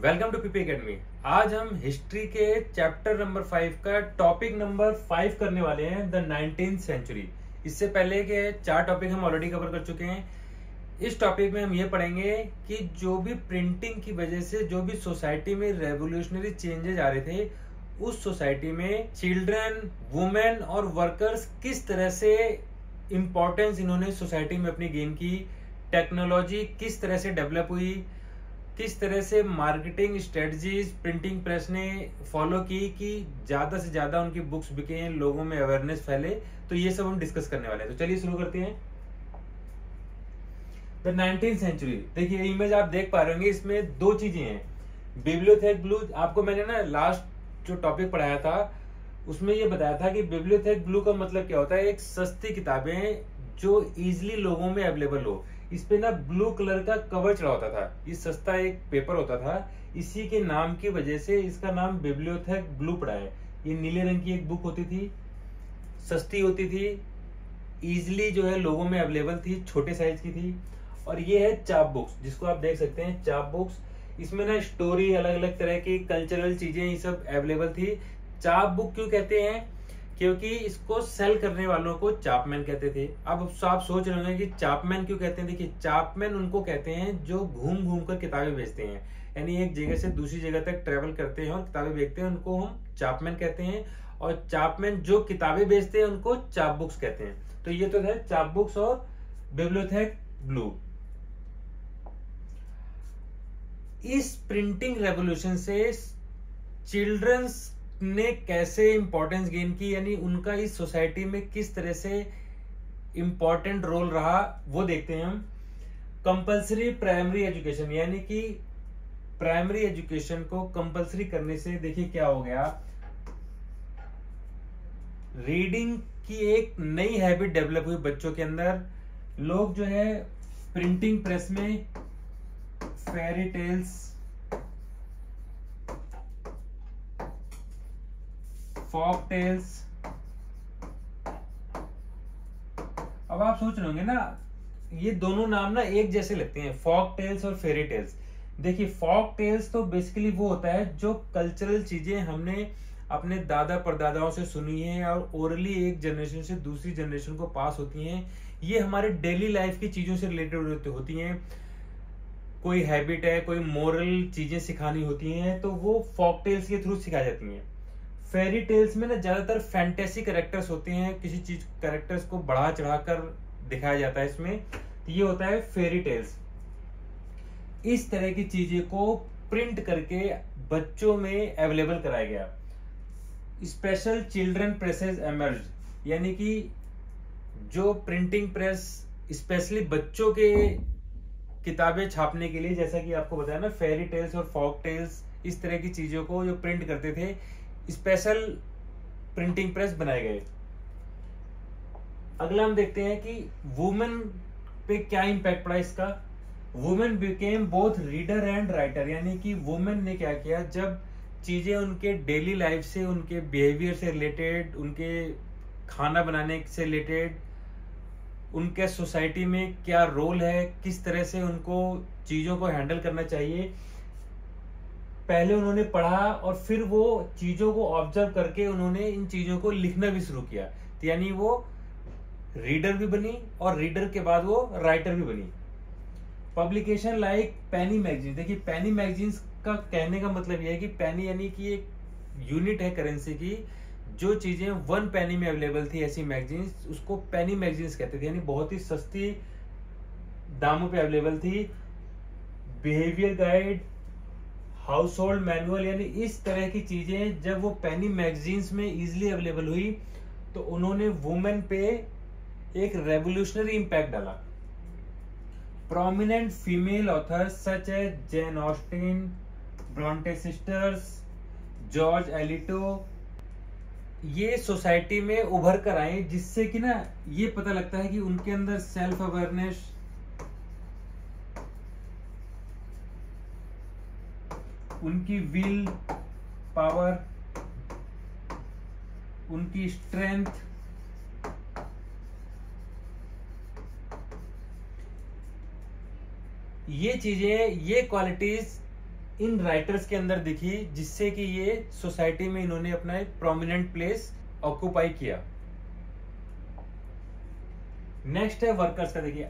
Welcome to PP academy. आज हम history के चैप्टर नंबर 5 का टॉपिक नंबर 5 करने वाले हैं, द 19th सेंचुरी। इससे पहले के 4 टॉपिक हम ऑलरेडी कवर कर चुके हैं। इस टॉपिक में हम ये पढ़ेंगे कि जो भी प्रिंटिंग की वजह से जो भी सोसाइटी में रेवोल्यूशनरी चेंजेस आ रहे थे, उस सोसाइटी में चिल्ड्रन, वुमेन और वर्कर्स किस तरह से इंपॉर्टेंस इन्होंने सोसाइटी में अपनी गेन की, टेक्नोलॉजी किस तरह से डेवलप हुई, किस तरह से मार्केटिंग स्ट्रेटजीज प्रिंटिंग प्रेस ने फॉलो की कि ज्यादा से ज्यादा उनकी बुक्स बिके, लोगों में अवेयरनेस फैले। तो ये सब हम डिस्कस करने वाले हैं। तो चलिए शुरू करते हैं। The 19th century. देखिए इमेज आप देख पा रहे होंगे, इसमें दो चीजें हैं, बिब्लियोथेक ब्लू। आपको मैंने ना लास्ट जो टॉपिक पढ़ाया था उसमें ये बताया था कि बिब्लियोथेक ब्लू का मतलब क्या होता है, एक सस्ती किताबें जो इजिली लोगों में अवेलेबल हो। इस पे ना ब्लू कलर का कवर चढ़ा होता था, ये सस्ता एक पेपर होता था। इसी के नाम की वजह से इसका नाम बिब्लियोथेक ब्लू पड़ा है। ये नीले रंग की एक बुक होती थी, सस्ती होती थी, इजिली जो है लोगों में अवेलेबल थी, छोटे साइज की थी। और ये है चाप बुक्स, जिसको आप देख सकते हैं चाप बुक्स। इसमें ना स्टोरी, अलग अलग तरह की कल्चरल चीजें ये सब अवेलेबल थी। चाप बुक क्यों कहते हैं? क्योंकि इसको सेल करने वालों को चापमैन कहते थे। अब आप सोच रहे होंगे कि चापमैन क्यों कहते हैं। देखिए चापमैन उनको कहते हैं जो घूम घूम कर किताबें बेचते हैं, यानी एक जगह से दूसरी जगह तक ट्रेवल करते हैं और किताबें बेचते हैं, उनको हम चापमैन कहते हैं। और चापमैन जो किताबें बेचते हैं उनको चाप बुक्स कहते हैं। तो ये तो है चाप बुक्स और बिब्लियोथेक ब्लू। इस प्रिंटिंग रेवोल्यूशन से चिल्ड्रंस ने कैसे इंपॉर्टेंस गेन की, यानी उनका इस सोसाइटी में किस तरह से इंपॉर्टेंट रोल रहा, वो देखते हैं हम। कंपलसरी प्राइमरी एजुकेशन, यानी कि प्राइमरी एजुकेशन को कंपलसरी करने से देखिए क्या हो गया, रीडिंग की एक नई हैबिट डेवलप हुई बच्चों के अंदर। लोग जो है प्रिंटिंग प्रेस में फेरी टेल्स, फॉक टेल्स। अब आप सोच रहे होंगे ना, ये दोनों नाम ना एक जैसे लगते हैं, फॉक टेल्स और फेरी टेल्स। देखिए फॉक टेल्स तो बेसिकली वो होता है जो कल्चरल चीजें हमने अपने दादा परदादाओं से सुनी है और ओरली एक जनरेशन से दूसरी जनरेशन को पास होती हैं। ये हमारे डेली लाइफ की चीजों से रिलेटेड होती हैं। कोई हैबिट है, कोई मोरल चीजें सिखानी होती हैं, तो वो फॉक टेल्स के थ्रू सिखाई जाती हैं। फेरी टेल्स में ना ज्यादातर फैंटेसी कैरेक्टर्स होते हैं, किसी चीज कैरेक्टर्स को बढ़ा चढ़ाकर दिखाया जाता है इसमें, तो ये होता है फेरी टेल्स। इस तरह की चीजें को प्रिंट करके बच्चों में अवेलेबल कराया गया। स्पेशल चिल्ड्रन प्रेसेस एमर्ज, यानी कि जो प्रिंटिंग प्रेस स्पेशली बच्चों के किताबें छापने के लिए, जैसा कि आपको बताया ना, फेरी टेल्स और फॉक टेल्स, इस तरह की चीजों को जो प्रिंट करते थे, स्पेशल प्रिंटिंग प्रेस बनाए गए। अगला हम देखते हैं कि वुमेन पे क्या इंपैक्ट पड़ा इसका। Women became both reader and writer, यानी कि वुमेन ने क्या किया, जब चीजें उनके डेली लाइफ से, उनके बिहेवियर से रिलेटेड, उनके खाना बनाने से रिलेटेड, उनके सोसाइटी में क्या रोल है, किस तरह से उनको चीजों को हैंडल करना चाहिए, पहले उन्होंने पढ़ा और फिर वो चीजों को ऑब्जर्व करके उन्होंने इन चीजों को लिखना भी शुरू किया। तो यानी वो रीडर भी बनी और रीडर के बाद वो राइटर भी बनी। पब्लिकेशन लाइक पेनी मैगजीन। देखिए पेनी मैगजीन्स का कहने का मतलब यह है कि पेनी यानी कि एक यूनिट है करेंसी की। जो चीजें 1 पेनी में अवेलेबल थी, ऐसी मैगजीन्स, उसको पेनी मैगजीन्स कहते थे, यानी बहुत ही सस्ती दामों पे अवेलेबल थी। Behaviour guide, household manual, यानी इस तरह की चीजें जब वो पेनी मैगजीन्स में इजिली अवेलेबल हुई तो उन्होंने वुमेन पे एक रेवोल्यूशनरी इंपैक्ट डाला। Prominent female authors such as Jane Austen, Bronte sisters, George Eliot, ये सोसाइटी में उभर कर आए, जिससे कि ना ये पता लगता है कि उनके अंदर सेल्फ अवेयरनेस, उनकी विल पावर, उनकी स्ट्रेंथ, ये चीजें, ये क्वालिटीज इन राइटर्स के अंदर दिखी, जिससे कि ये सोसाइटी में इन्होंने अपना एक प्रोमिनेंट प्लेस ऑक्यूपाई किया। नेक्स्ट है वर्कर्स का। देखिए,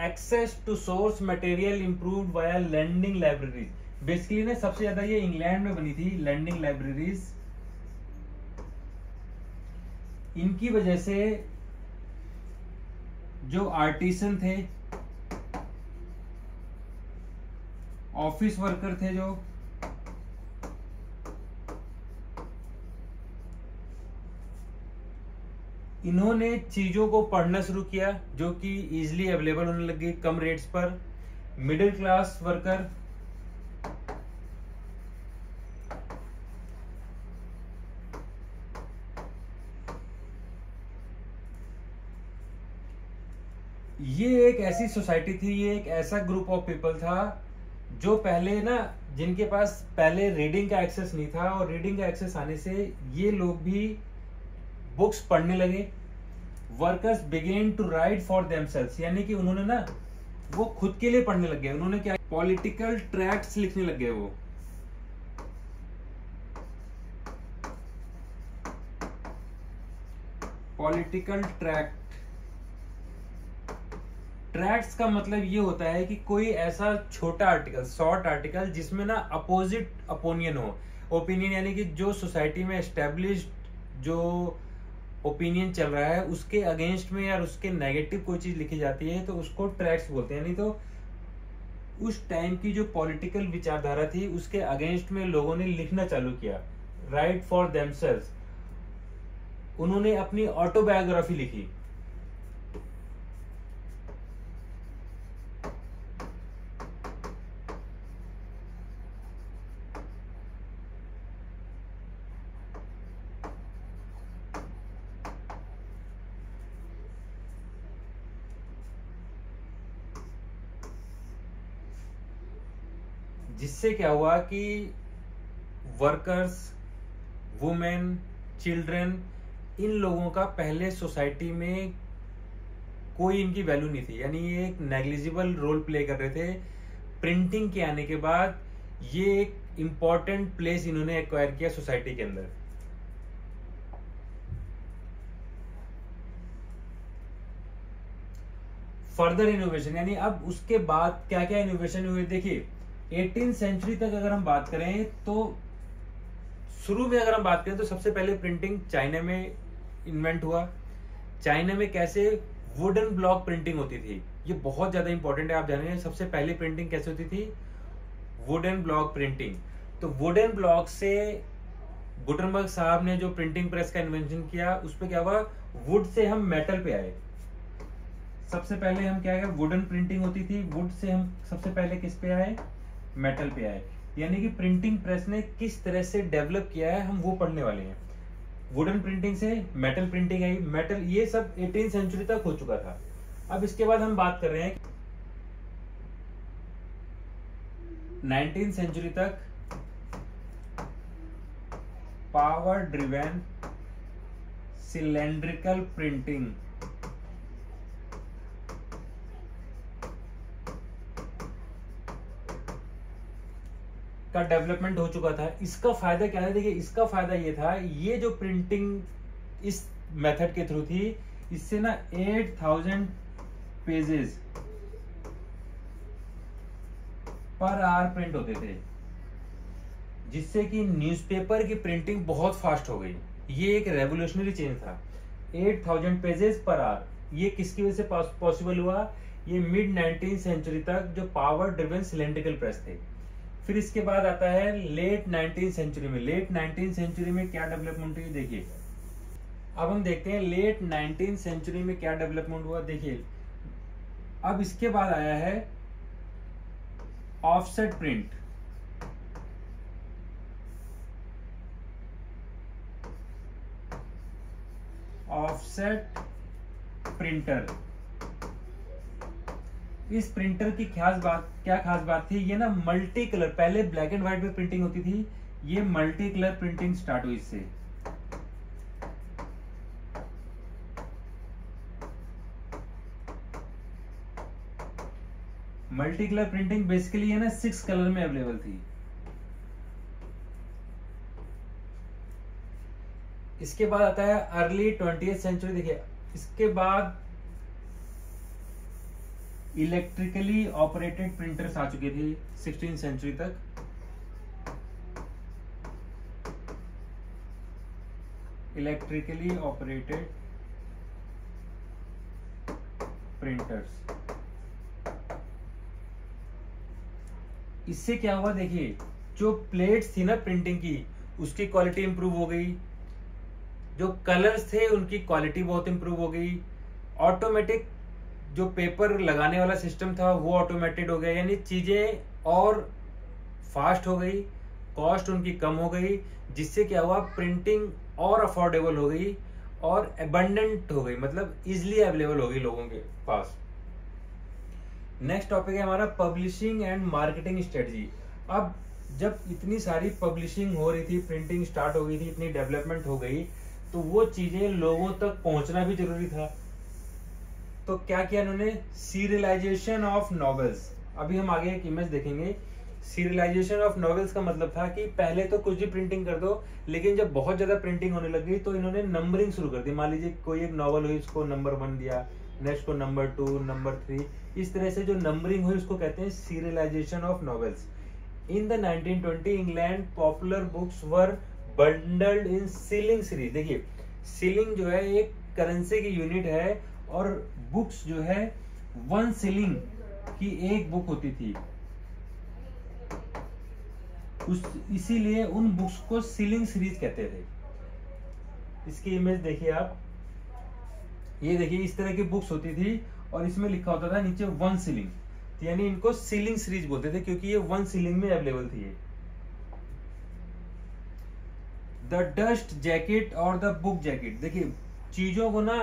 access to source material improved via lending libraries. Basically ना सबसे ज्यादा ये इंग्लैंड में बनी थी लैंडिंग लाइब्रेरीज। इनकी वजह से जो आर्टिसन थे, ऑफिस वर्कर थे, जो इन्होंने चीजों को पढ़ना शुरू किया जो कि इजीली अवेलेबल होने लगी कम रेट्स पर। मिडिल क्लास वर्कर ये एक ऐसी सोसाइटी थी, ये एक ऐसा ग्रुप ऑफ पीपल था जो पहले ना, जिनके पास पहले रीडिंग का एक्सेस नहीं था, और रीडिंग का एक्सेस आने से ये लोग भी बुक्स पढ़ने लगे। Workers begin to write for themselves, यानी कि उन्होंने ना वो खुद के लिए पढ़ने लग गए। उन्होंने क्या, पॉलिटिकल ट्रैक्ट्स लिखने लग गए। वो पॉलिटिकल ट्रैक्ट्स का मतलब ये होता है कि कोई ऐसा छोटा आर्टिकल, शॉर्ट आर्टिकल, जिसमें ना अपोजिट ओपिनियन हो। ओपिनियन यानी कि जो सोसाइटी में एस्टेब्लिश्ड जो ओपिनियन चल रहा है उसके अगेंस्ट में या उसके नेगेटिव कोई चीज लिखी जाती है तो उसको ट्रैक्ट्स बोलते हैं। यानी तो उस टाइम की जो पॉलिटिकल विचारधारा थी उसके अगेंस्ट में लोगों ने लिखना चालू किया। राइट फॉर देमसेल्व्स, उन्होंने अपनी ऑटोबायोग्राफी लिखी। जिससे क्या हुआ कि वर्कर्स, वुमेन, चिल्ड्रन, इन लोगों का पहले सोसाइटी में कोई इनकी वैल्यू नहीं थी, यानी ये एक नेग्लिजिबल रोल प्ले कर रहे थे। प्रिंटिंग के आने के बाद ये एक इंपॉर्टेंट प्लेस इन्होंने एक्वायर किया सोसाइटी के अंदर। फर्दर इनोवेशन, यानी अब उसके बाद क्या क्या इनोवेशन हुए। देखिए 18th सेंचुरी तक अगर हम बात करें तो शुरू में अगर हम बात करें तो सबसे पहले प्रिंटिंग चाइना में इन्वेंट हुआ। चाइना में कैसे वुडन ब्लॉक प्रिंटिंग होती थी, ये बहुत ज्यादा इंपॉर्टेंट है, आप जानेंगे सबसे पहले प्रिंटिंग कैसे होती थी, वुडन ब्लॉक प्रिंटिंग। तो वुडन ब्लॉक से गुटनबर्ग साहब ने जो प्रिंटिंग प्रेस का इन्वेंशन किया, उस पर क्या हुआ, वुड से हम मेटल पे आए। सबसे पहले हम क्या है, वुडन प्रिंटिंग होती थी, वुड से हम सबसे पहले किस पे आए, मेटल पे आए। यानी कि प्रिंटिंग प्रेस ने किस तरह से डेवलप किया है हम वो पढ़ने वाले हैं। वुडन प्रिंटिंग से मेटल प्रिंटिंग आई, मेटल, ये सब 18th सेंचुरी तक हो चुका था। अब इसके बाद हम बात कर रहे हैं 19th सेंचुरी तक पावर ड्रिवेन सिलेंड्रिकल प्रिंटिंग का डेवलपमेंट हो चुका था। इसका फायदा क्या है, देखिए इसका फायदा ये था, ये जो प्रिंटिंग इस मेथड के थ्रू थी, इससे ना 8000 पेजेस पर आवर प्रिंट होते थे, जिससे कि न्यूज़पेपर की प्रिंटिंग बहुत फास्ट हो गई। ये एक रेवोल्यूशनरी चेंज था। 8000 पेजेस पर आवर, ये किसकी वजह से पॉसिबल हुआ, ये मिड 19th सेंचुरी तक जो पावर ड्रिवन सिलेंड्रिकल प्रेस थे। फिर इसके बाद आता है लेट 19th सेंचुरी में। लेट 19th सेंचुरी में क्या डेवलपमेंट हुई, देखिए अब हम देखते हैं लेट 19th सेंचुरी में क्या डेवलपमेंट हुआ। देखिए अब इसके बाद आया है ऑफसेट प्रिंट। ऑफसेट प्रिंटर, इस प्रिंटर की क्या खास बात थी, ये ना मल्टी कलर, पहले ब्लैक एंड व्हाइट में प्रिंटिंग होती थी, ये मल्टी कलर प्रिंटिंग स्टार्ट हुई इससे। मल्टी कलर प्रिंटिंग बेसिकली है ना 6 कलर में अवेलेबल थी। इसके बाद आता है अर्ली 20th सेंचुरी। देखिए इसके बाद इलेक्ट्रिकली ऑपरेटेड प्रिंटर्स आ चुके थे 16th सेंचुरी तक। इलेक्ट्रिकली ऑपरेटेड प्रिंटर्स, इससे क्या हुआ देखिए, जो प्लेट्स थी ना प्रिंटिंग की उसकी क्वालिटी इंप्रूव हो गई, जो कलर्स थे उनकी क्वालिटी बहुत इंप्रूव हो गई, ऑटोमेटिक जो पेपर लगाने वाला सिस्टम था वो ऑटोमेटेड हो गया, यानी चीजें और फास्ट हो गई, कॉस्ट उनकी कम हो गई, जिससे क्या हुआ प्रिंटिंग और अफोर्डेबल हो गई और एबंडेंट हो गई, मतलब इजिली अवेलेबल हो गई लोगों के पास। नेक्स्ट टॉपिक है हमारा पब्लिशिंग एंड मार्केटिंग स्ट्रेटजी। अब जब इतनी सारी पब्लिशिंग हो रही थी, प्रिंटिंग स्टार्ट हो गई थी, इतनी डेवलपमेंट हो गई, तो वो चीजें लोगों तक पहुंचना भी जरूरी था। तो क्या किया इन्होंने, सीरियलाइजेशन ऑफ नॉवेल्स। अभी हम आगे एक इमेज देखेंगे। सीरियलाइजेशन ऑफ नॉवेल्स का मतलब था कि पहले तो कुछ भी प्रिंटिंग कर दो, लेकिन जब बहुत ज्यादा प्रिंटिंग होने लग गई तो इन्होंने नंबरिंग शुरू कर दी। मान लीजिए कोई एक नॉवल हुई, उसको नंबर 1 दिया, नेक्स्ट को नंबर 2, नंबर 3, इस तरह से जो नंबरिंग हुई उसको कहते हैं serialisation of novels. In the 1920 England popular books were bundled in ceiling series. देखिए सीलिंग जो है एक करेंसी की यूनिट है और बुक्स जो है 1 सीलिंग की एक बुक होती थी, इसीलिए उन बुक्स को सीलिंग सीरीज कहते थे। इसकी इमेज देखिए आप, ये देखिए इस तरह की बुक्स होती थी और इसमें लिखा होता था नीचे 1 सीलिंग, यानी इनको सीलिंग सीरीज बोलते थे क्योंकि ये 1 सीलिंग में अवेलेबल थी। द डस्ट जैकेट और द बुक जैकेट। देखिए चीजों को ना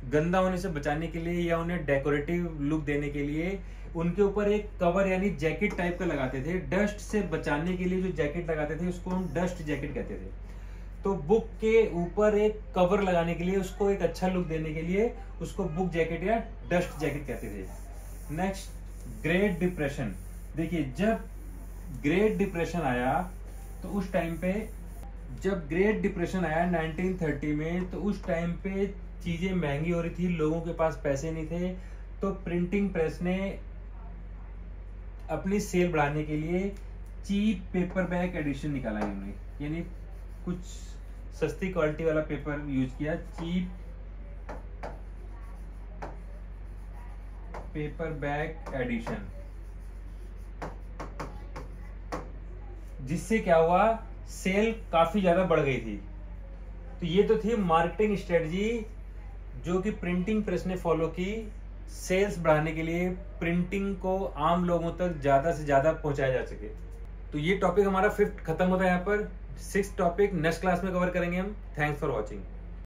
गंदा होने से बचाने के लिए या उन्हें डेकोरेटिव लुक देने के लिए उनके ऊपर एक कवर यानी जैकेट टाइप का लगाते थे। डस्ट से बचाने के लिए जो जैकेट लगाते थे उसको हम डस्ट जैकेट कहते थे। तो बुक के ऊपर एक कवर लगाने के लिए, उसको एक अच्छा लुक देने के लिए उसको बुक जैकेट या डस्ट जैकेट कहते थे। Next great depression. देखिए जब ग्रेट डिप्रेशन आया तो उस टाइम पे, जब ग्रेट डिप्रेशन आया 1930 में, तो उस टाइम पे चीजें महंगी हो रही थी, लोगों के पास पैसे नहीं थे, तो प्रिंटिंग प्रेस ने अपनी सेल बढ़ाने के लिए चीप पेपर बैक एडिशन निकाला इन्होंने, यानी कुछ सस्ती क्वालिटी वाला पेपर यूज किया, चीप पेपर बैक एडिशन, जिससे क्या हुआ सेल काफी ज्यादा बढ़ गई थी। तो ये तो थी मार्केटिंग स्ट्रेटजी जो कि प्रिंटिंग प्रेस ने फॉलो की सेल्स बढ़ाने के लिए, प्रिंटिंग को आम लोगों तक ज्यादा से ज्यादा पहुंचाया जा सके। तो ये टॉपिक हमारा 5th खत्म होता है। यहाँ पर 6th टॉपिक नेक्स्ट क्लास में कवर करेंगे हम। Thanks for watching.